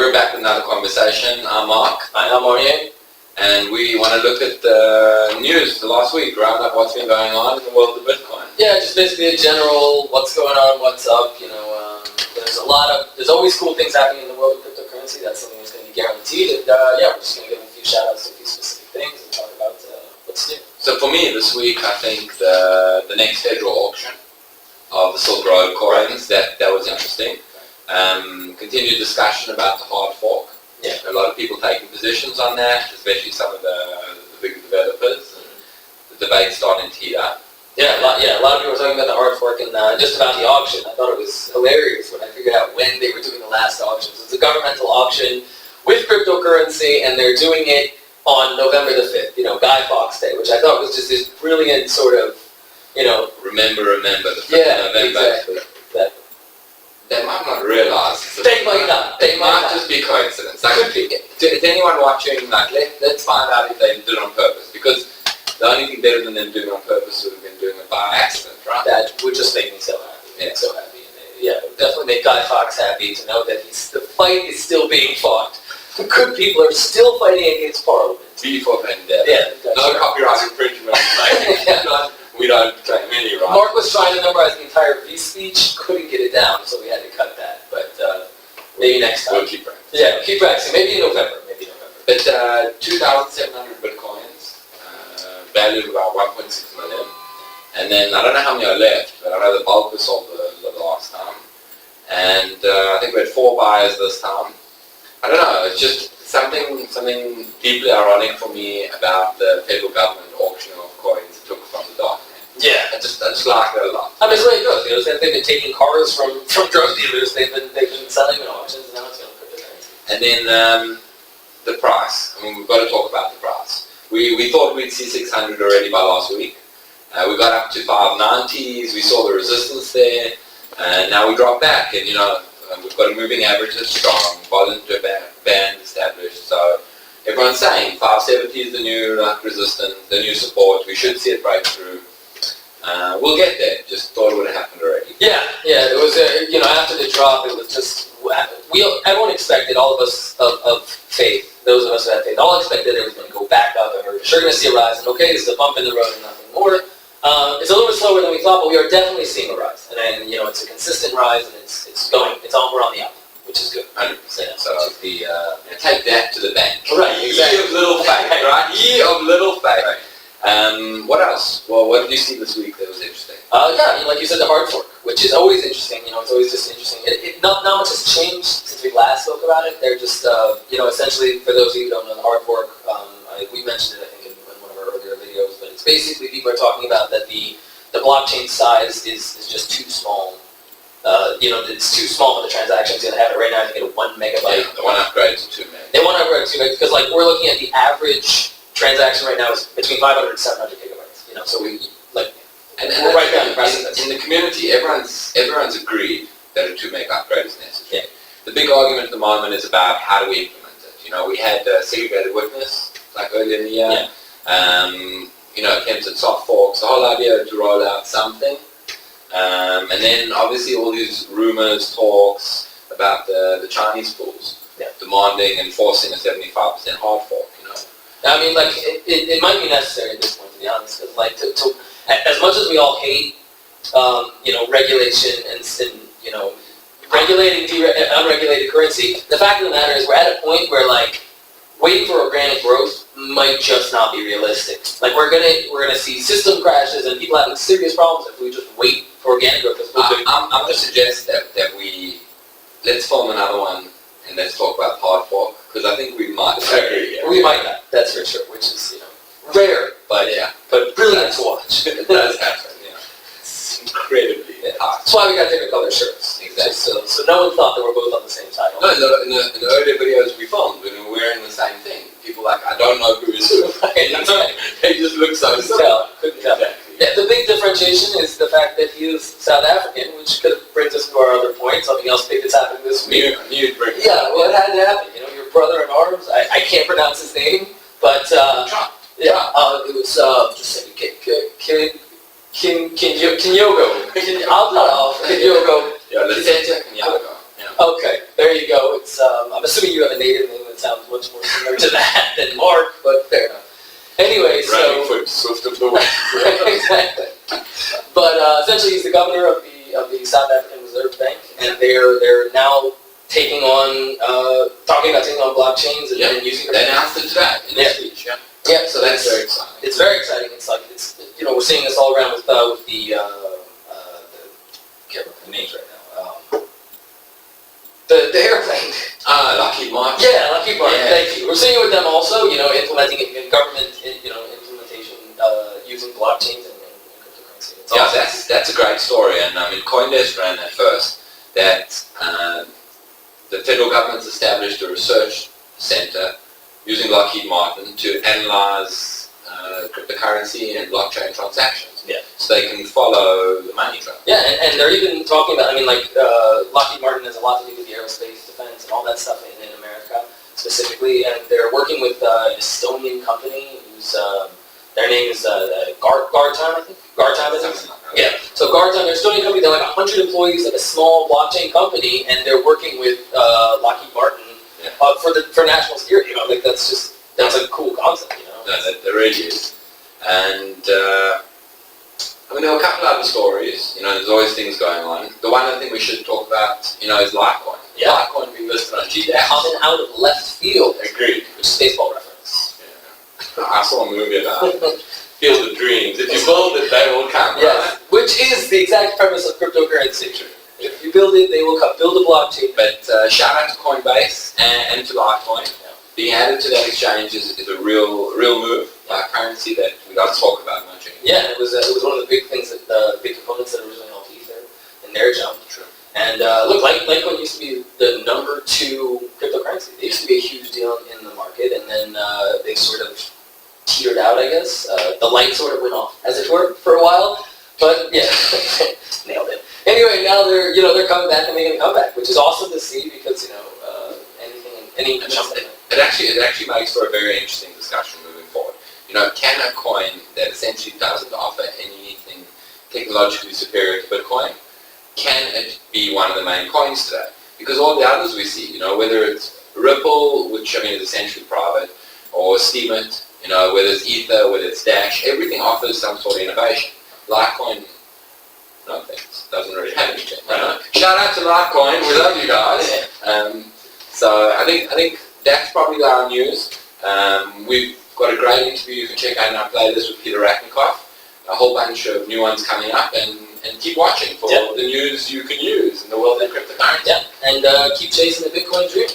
we're back with another conversation. I'm Mark. Hi, I'm Maureen. And we want to look at the news the last week, round up what's been going on in the world of Bitcoin. Yeah, just basically a general what's going on, what's up. There's always cool things happening in the world of cryptocurrency. That's something that's going to be guaranteed. And we're just going to give a few shout outs to a few specific things and talk about what's new. So for me this week, I think the next federal auction of the Silk Road coins, that was interesting. Continued discussion about the hard fork. Yeah. A lot of people taking positions on that, especially some of the big developers. And the debate's starting to heat up. A lot of people were talking about the hard fork and just about the auction. I thought it was hilarious when I figured out when they were doing the last auctions. It's a governmental auction with cryptocurrency, and they're doing it on November the 5th, Guy Fawkes Day, which I thought was just this brilliant sort of, Remember the 5th of November. Exactly. They might not realise. They might not. They might just be coincidence. Could be. Is anyone watching, let's find out if they did it on purpose, because the only thing better than them doing it on purpose would have been doing it by accident, right? That would just make me so happy. Yeah. So happy. And it would definitely make Guy Fawkes happy to know that the fight is still being fought. The good people are still fighting against Parliament. V for Vendetta. Yeah. No copyright infringement. We don't claim any rights. Mark was trying to memorize the entire V speech, couldn't get it down, so we had to cut that. But maybe next time. We'll keep practicing. Yeah, keep practicing. Maybe in November. But 2,700 bitcoins, valued about 1.6 million. And then I don't know how many are left, but I know the bulk was sold the last time. And I think we had 4 buyers this time. I don't know, it's just something deeply ironic for me about the federal government auctioning of coins it took from the dark net. Yeah. I just like that a lot. I mean, it's really good. They've been taking cars from drug dealers. They've been selling in auctions, and now it's going to cryptocurrency. And then the price. I mean, we've got to talk about the price. We thought we'd see 600 already by last week. We got up to 590s. We saw the resistance there, and now we dropped back. And we've got a moving average that's strong, Bollinger Band established. So everyone's saying 570 is the new resistance, the new support. We should see it break through. We'll get there. Just thought it would have happened already. Yeah. It was after the drop, it was just everyone expected, all of us of faith, those of us who had faith, all expected it was going to go back up, and we're sure going to see a rise. And okay, this is a bump in the road and nothing more. It's a little bit slower than we thought, but we are definitely seeing a rise. And it's a consistent rise, and we're on the up, which is good. 100%. So take that to the bank. Right, exactly. Ye of little faith, right? Ye of little faith. Right. What else? Well, what did you see this week that was interesting? Like you said, the hard fork, which is always interesting. It's always just interesting. Not much has changed since we last spoke about it. They're just, essentially, for those of you who don't know the hard fork, we mentioned it, I think, in one of our earlier videos, but it's basically people are talking about that the blockchain size is just too small. It's too small for the transactions going to have it right now. I think at 1 megabyte. Yeah, they want to upgrade to 2 meg. They want to upgrade to 2 meg because, we're looking at the average transaction right now is between 500 and 700 gigabytes. So we and we're right down in the community, everyone's agreed that a 2 meg upgrade is necessary. Yeah. The big argument at the moment is about how do we implement it. We had segregated witness earlier in the year. Yeah. Attempted soft forks. The whole idea to roll out something, and then obviously all these rumors, talks about the Chinese pools demanding and forcing a 75% hard fork. I mean, it might be necessary at this point, to be honest, because as much as we all hate, regulation and regulating unregulated currency, the fact of the matter is we're at a point where waiting for organic growth might just not be realistic. We're gonna see system crashes and people having serious problems if we just wait for organic growth. I'm going to suggest that let's film another one and let's talk about hard fork, because I think we might agree. We might not, that's for sure, which is rare, but brilliant to watch. It does happen. It's incredibly hard. That's why we got different color shirts. Exactly. So no one thought that we're both on the same side. No, in the earlier videos we filmed, we were wearing the same thing. People I don't know who is who. They just look so similar. Couldn't tell. Yeah, the big differentiation is the fact that he is South African, which could brings us to our other point. Something else big that's happening this week. Yeah, well, it had to happen. Your brother in arms. I can't pronounce his name, but it was just Kinyogo. Kinyogo. Yeah, Kinyogo. Okay, there you go. It's I'm assuming you have a native name that sounds much more similar to that than Mark, but fair enough. Anyway, Running foot, swift of the wind. exactly. But essentially, he's the governor of the South African Reserve Bank, and they're now taking on talking about taking on blockchains and using. They announced it today in their speech. Yeah. Yeah. So That's very exciting. It's very exciting. It's like we're seeing this all around with the can't remember the names right now. The airplane. Lockheed Martin. Yeah, Lockheed Martin. Yeah. Thank you. We're seeing it with them also. Implementing it in government. Implementation using blockchains and cryptocurrency. It's Yeah, awesome. that's a great story, and I mean, Coindesk ran that first. That the federal government's established a research center using Lockheed Martin to analyze cryptocurrency and blockchain transactions. Yeah. So they can follow the money trail. Yeah, and they're even talking about, Lockheed Martin has a lot to do with the aerospace, defense, and all that stuff in America specifically, and they're working with an Estonian company whose, their name is Gartan, I think? Gartan, is it? Something like that. Yeah, so Gartan, they're an Estonian company, they're like 100 employees, like a small blockchain company, and they're working with Lockheed Martin for national security. That's a cool concept, No, there really is. And there were a couple other stories. There's always things going on. The one I think we should talk about, is Litecoin. Yeah. Litecoin being listed on GDAX. Coming out of left field, Agreed. which is baseball reference. Yeah. I saw a movie about it. Field of Dreams. If you build it, they will come. Yes, Right? which is the exact premise of cryptocurrency. If you build it, they will come. Build a blockchain. But shout out to Coinbase and to Litecoin. Being added to that exchange is a real move. Currency that we got to talk about much. Yeah, it was one of the big things that big components that originally helped Ether in their jump. True. And look, Litecoin used to be the number 2 cryptocurrency. They used to be a huge deal in the market, and then they sort of teetered out, I guess. The light sort of went off, as it were, for a while. But yeah, nailed it. Anyway, now they're coming back and making a comeback, which is awesome to see because any It actually makes for a very interesting discussion moving forward. Can a coin that essentially doesn't offer anything technologically superior to Bitcoin, can it be one of the main coins today? Because all the others we see, whether it's Ripple, which is essentially private, or Steemit, whether it's Ether, whether it's Dash, everything offers some sort of innovation. Litecoin, no thanks, doesn't really have anything. Shout out to Litecoin, we love you guys. So I think that's probably our news. We've got a great interview you can check out in our playlist with Peter Racknikoff. A whole bunch of new ones coming up, and keep watching for the news you can use in the world of cryptocurrency. Yeah, and keep chasing the Bitcoin dream.